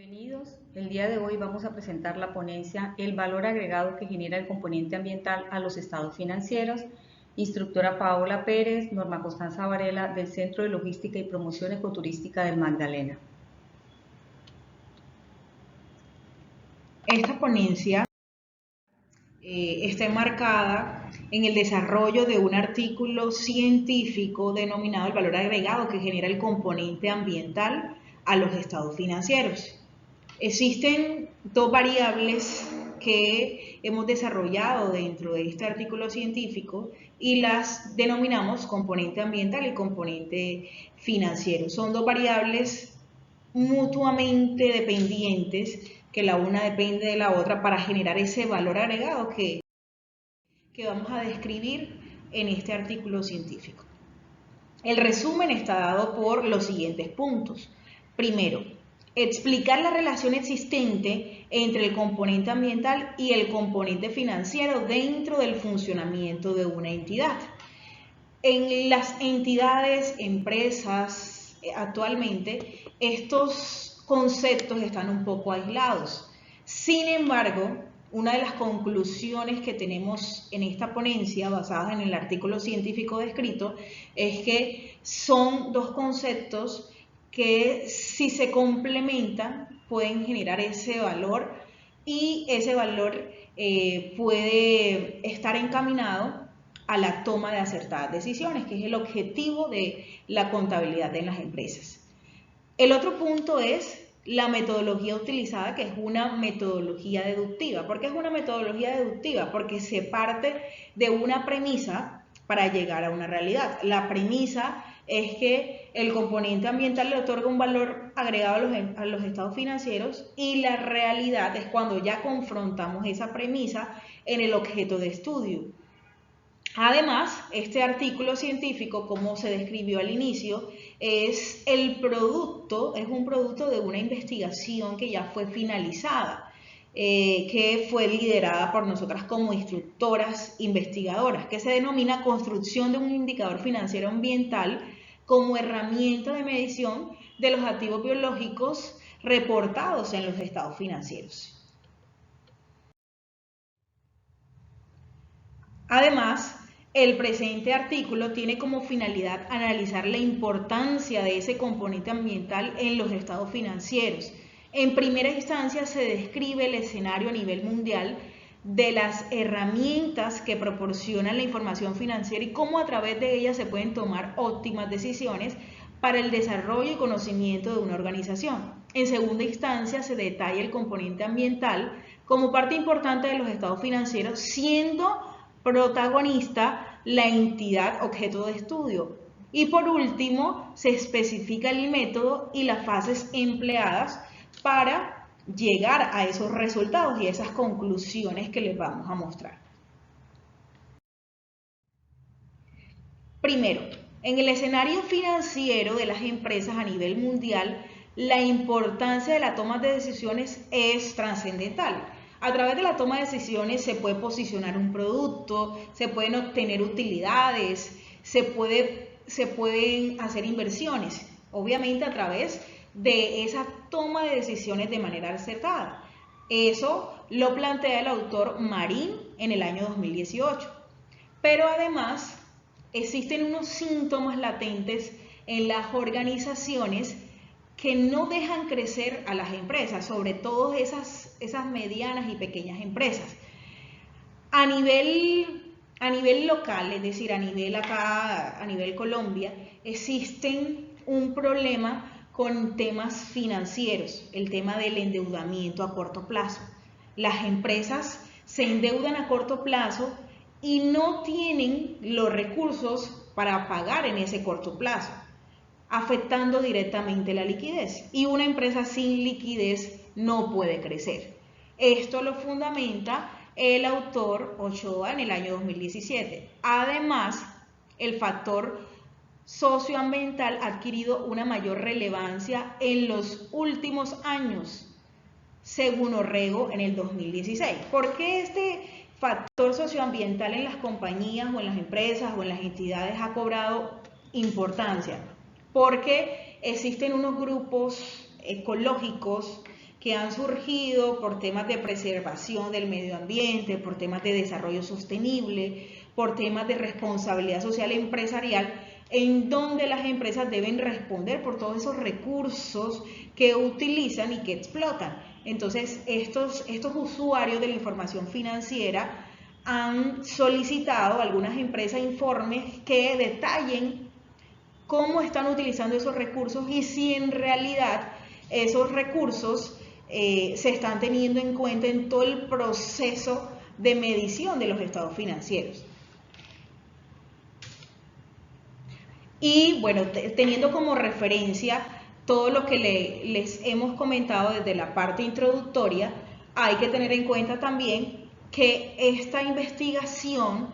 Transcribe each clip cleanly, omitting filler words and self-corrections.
Bienvenidos. El día de hoy vamos a presentar la ponencia El valor agregado que genera el componente ambiental a los estados financieros. Instructora Paola Pérez, Norma Constanza Varela del Centro de Logística y Promoción Ecoturística del Magdalena. Esta ponencia está enmarcada en el desarrollo de un artículo científico denominado el valor agregado que genera el componente ambiental a los estados financieros. Existen dos variables que hemos desarrollado dentro de este artículo científico y las denominamos componente ambiental y componente financiero. Son dos variables mutuamente dependientes, que la una depende de la otra para generar ese valor agregado que vamos a describir en este artículo científico. El resumen está dado por los siguientes puntos. Primero, explicar la relación existente entre el componente ambiental y el componente financiero dentro del funcionamiento de una entidad. En las entidades, empresas, actualmente, estos conceptos están un poco aislados. Sin embargo, una de las conclusiones que tenemos en esta ponencia, basada en el artículo científico descrito, es que son dos conceptos que, si se complementan, pueden generar ese valor, y ese valor puede estar encaminado a la toma de acertadas decisiones, que es el objetivo de la contabilidad en las empresas. El otro punto es la metodología utilizada, que es una metodología deductiva. ¿Por qué es una metodología deductiva? Porque se parte de una premisa para llegar a una realidad. La premisa es que el componente ambiental le otorga un valor agregado a los estados financieros, y la realidad es cuando ya confrontamos esa premisa en el objeto de estudio. Además, este artículo científico, como se describió al inicio, es un producto de una investigación que ya fue finalizada, que fue liderada por nosotras como instructoras investigadoras, que se denomina construcción de un indicador financiero ambiental como herramienta de medición de los activos biológicos reportados en los estados financieros. Además, el presente artículo tiene como finalidad analizar la importancia de ese componente ambiental en los estados financieros. En primera instancia, se describe el escenario a nivel mundial de las herramientas que proporcionan la información financiera y cómo a través de ellas se pueden tomar óptimas decisiones para el desarrollo y conocimiento de una organización. En segunda instancia, se detalla el componente ambiental como parte importante de los estados financieros, siendo protagonista la entidad objeto de estudio. Y por último, se especifica el método y las fases empleadas para llegar a esos resultados y a esas conclusiones que les vamos a mostrar. Primero, en el escenario financiero de las empresas a nivel mundial, la importancia de la toma de decisiones es trascendental. A través de la toma de decisiones se puede posicionar un producto, se pueden obtener utilidades, se pueden hacer inversiones, obviamente a través de esa toma de decisiones de manera acertada. Eso lo plantea el autor Marín en el año 2018. Pero además existen unos síntomas latentes en las organizaciones que no dejan crecer a las empresas, sobre todo esas medianas y pequeñas empresas. A nivel local, es decir, a nivel Colombia, existen un problema con temas financieros, el tema del endeudamiento a corto plazo. Las empresas se endeudan a corto plazo y no tienen los recursos para pagar en ese corto plazo, afectando directamente la liquidez. Y una empresa sin liquidez no puede crecer. Esto lo fundamenta el autor Ochoa en el año 2017. Además, el factor socioambiental ha adquirido una mayor relevancia en los últimos años, según Orrego en el 2016. ¿Por qué este factor socioambiental en las compañías o en las empresas o en las entidades ha cobrado importancia? Porque existen unos grupos ecológicos que han surgido por temas de preservación del medio ambiente, por temas de desarrollo sostenible, por temas de responsabilidad social empresarial, en donde las empresas deben responder por todos esos recursos que utilizan y que explotan. Entonces, estos usuarios de la información financiera han solicitado a algunas empresas informes que detallen cómo están utilizando esos recursos y si en realidad esos recursos se están teniendo en cuenta en todo el proceso de medición de los estados financieros. Y bueno, teniendo como referencia todo lo que les hemos comentado desde la parte introductoria, hay que tener en cuenta también que esta investigación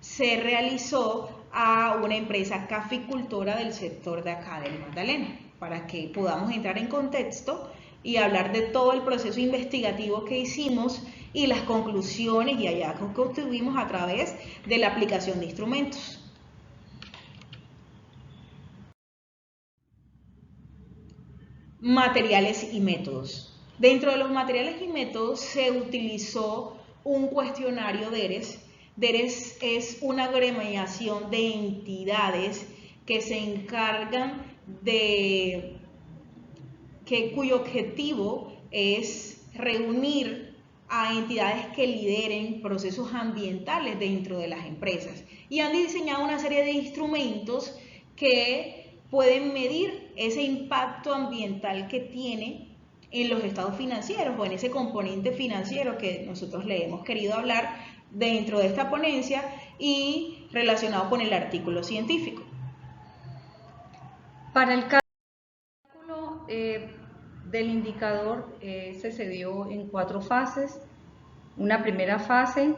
se realizó a una empresa caficultora del sector de acá del Magdalena, para que podamos entrar en contexto y hablar de todo el proceso investigativo que hicimos y las conclusiones y hallazgos que obtuvimos a través de la aplicación de instrumentos. Materiales y métodos. Dentro de los materiales y métodos se utilizó un cuestionario DERES. DERES es una agremiación de entidades que se encargan de cuyo objetivo es reunir a entidades que lideren procesos ambientales dentro de las empresas y han diseñado una serie de instrumentos que pueden medir ese impacto ambiental que tiene en los estados financieros o en ese componente financiero que nosotros le hemos querido hablar dentro de esta ponencia y relacionado con el artículo científico. Para el cálculo del indicador se dio en 4 fases. Una primera fase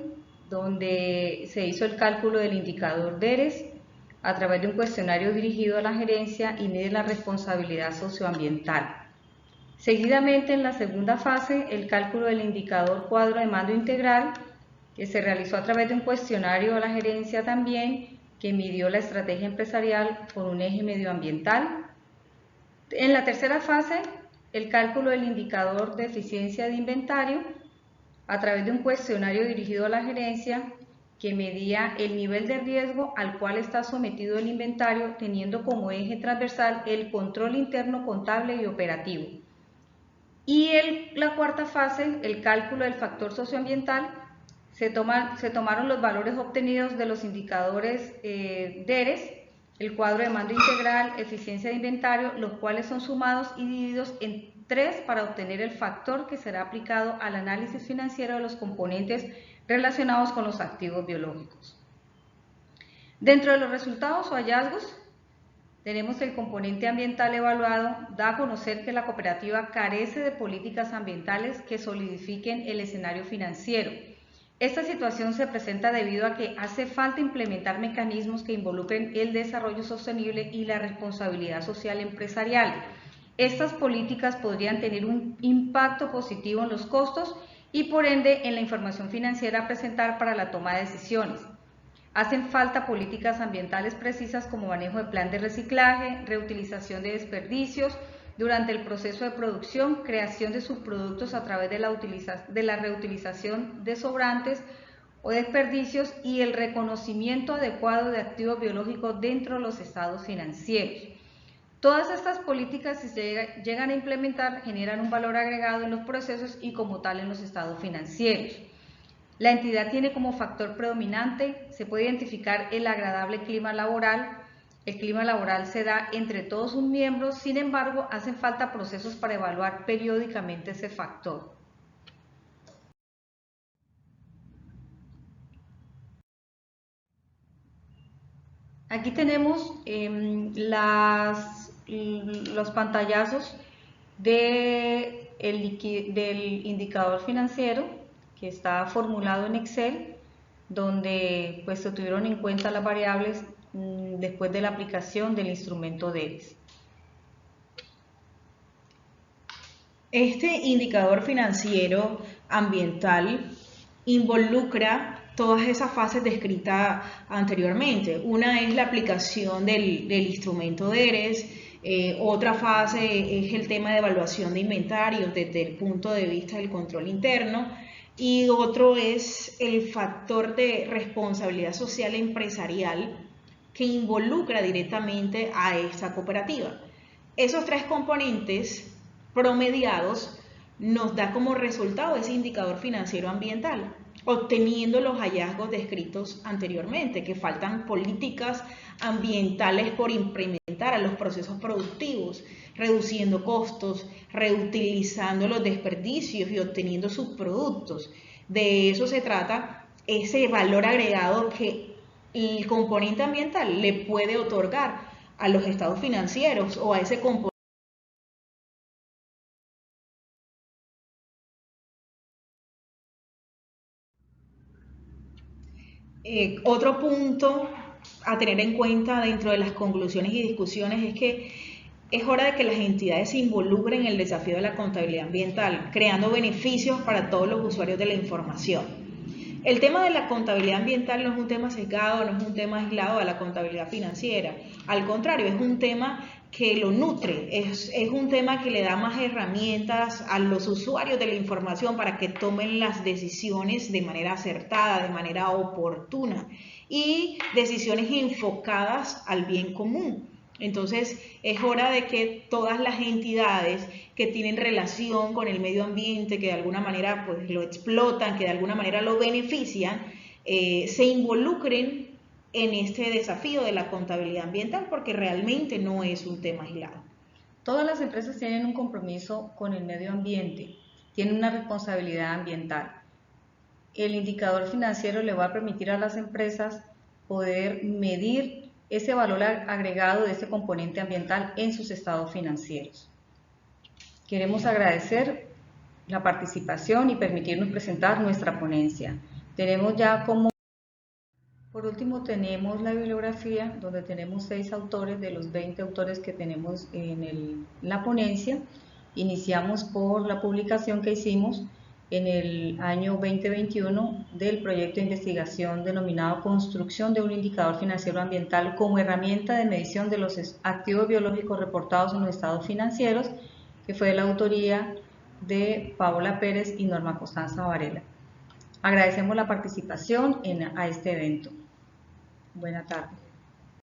donde se hizo el cálculo del indicador DERES a través de un cuestionario dirigido a la gerencia y mide la responsabilidad socioambiental. Seguidamente, en la segunda fase, el cálculo del indicador cuadro de mando integral, que se realizó a través de un cuestionario a la gerencia también, que midió la estrategia empresarial con un eje medioambiental. En la tercera fase, el cálculo del indicador de eficiencia de inventario, a través de un cuestionario dirigido a la gerencia, que medía el nivel de riesgo al cual está sometido el inventario, teniendo como eje transversal el control interno contable y operativo. Y la cuarta fase, el cálculo del factor socioambiental, se tomaron los valores obtenidos de los indicadores DERES, el cuadro de mando integral, eficiencia de inventario, los cuales son sumados y divididos en 3 para obtener el factor que será aplicado al análisis financiero de los componentes relacionados con los activos biológicos. Dentro de los resultados o hallazgos, tenemos que el componente ambiental evaluado da a conocer que la cooperativa carece de políticas ambientales que solidifiquen el escenario financiero. Esta situación se presenta debido a que hace falta implementar mecanismos que involucren el desarrollo sostenible y la responsabilidad social empresarial. Estas políticas podrían tener un impacto positivo en los costos y por ende en la información financiera a presentar para la toma de decisiones. Hacen falta políticas ambientales precisas como manejo de plan de reciclaje, reutilización de desperdicios durante el proceso de producción, creación de subproductos a través de la reutilización de sobrantes o desperdicios y el reconocimiento adecuado de activos biológicos dentro de los estados financieros. Todas estas políticas, si se llegan a implementar, generan un valor agregado en los procesos y como tal en los estados financieros. La entidad tiene como factor predominante, se puede identificar el agradable clima laboral. El clima laboral se da entre todos sus miembros, sin embargo, hacen falta procesos para evaluar periódicamente ese factor. Aquí tenemos los pantallazos del indicador financiero que está formulado en Excel, donde pues se tuvieron en cuenta las variables después de la aplicación del instrumento DERES. Este indicador financiero ambiental involucra todas esas fases descritas anteriormente. Una es la aplicación del instrumento DERES, Otra fase es el tema de evaluación de inventarios desde el punto de vista del control interno. Y otro es el factor de responsabilidad social empresarial que involucra directamente a esta cooperativa. Esos tres componentes promediados nos da como resultado ese indicador financiero ambiental, obteniendo los hallazgos descritos anteriormente, que faltan políticas ambientales por implementar a los procesos productivos, reduciendo costos, reutilizando los desperdicios y obteniendo subproductos. De eso se trata ese valor agregado que el componente ambiental le puede otorgar a los estados financieros o a ese componente. Otro punto a tener en cuenta dentro de las conclusiones y discusiones es que es hora de que las entidades se involucren en el desafío de la contabilidad ambiental, creando beneficios para todos los usuarios de la información. El tema de la contabilidad ambiental no es un tema sesgado, no es un tema aislado de la contabilidad financiera. Al contrario, es un tema que lo nutre, es un tema que le da más herramientas a los usuarios de la información para que tomen las decisiones de manera acertada, de manera oportuna y decisiones enfocadas al bien común. Entonces es hora de que todas las entidades que tienen relación con el medio ambiente, que de alguna manera pues, lo explotan, que de alguna manera lo benefician, se involucren en este desafío de la contabilidad ambiental porque realmente no es un tema aislado. Todas las empresas tienen un compromiso con el medio ambiente, tienen una responsabilidad ambiental. El indicador financiero le va a permitir a las empresas poder medir ese valor agregado de ese componente ambiental en sus estados financieros. Queremos agradecer la participación y permitirnos presentar nuestra ponencia. Tenemos ya como... Por último tenemos la bibliografía donde tenemos 6 autores de los 20 autores que tenemos en la ponencia. Iniciamos por la publicación que hicimos en el año 2021 del proyecto de investigación denominado Construcción de un indicador financiero ambiental como herramienta de medición de los activos biológicos reportados en los estados financieros, que fue de la autoría de Paola Pérez y Norma Constanza Varela. Agradecemos la participación a este evento. Buenas tardes.